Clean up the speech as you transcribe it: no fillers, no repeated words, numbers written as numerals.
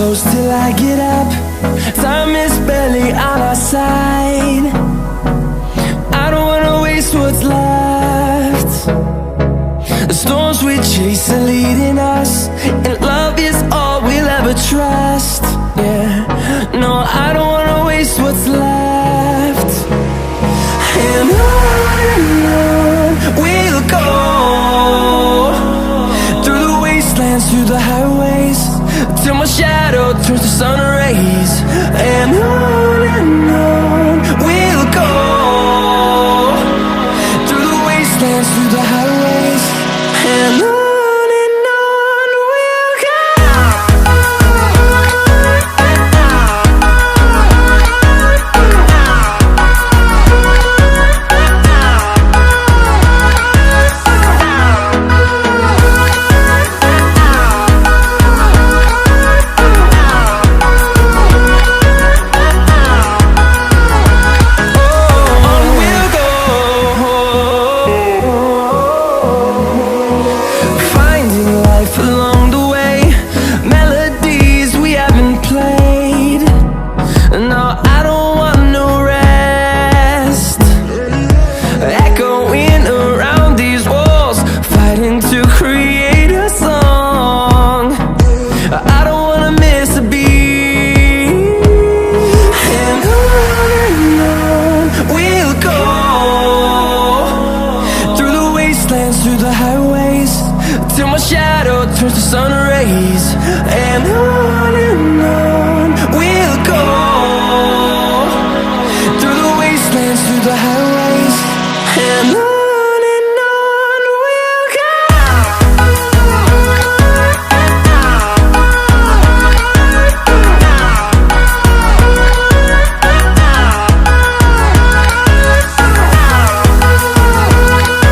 close till I get up. Time is barely on our side. I don't wanna waste what's left. The storms we chase are leading us, and love is all we'll ever trust. Yeah, no, I don't wanna waste what's left. And on we'll go, through the wastelands, through the highways, till my shadow turns to sun rays. And on we'll go, through the wastelands, through the highways, and on we'll go. Along the way, melodies we haven't played. No, I don't want no rest. Echoing around these walls, fighting to create a song. I don't wanna miss a beat. And on we'll go, through the wastelands, through the highways, till my shadow turns to sun rays. And on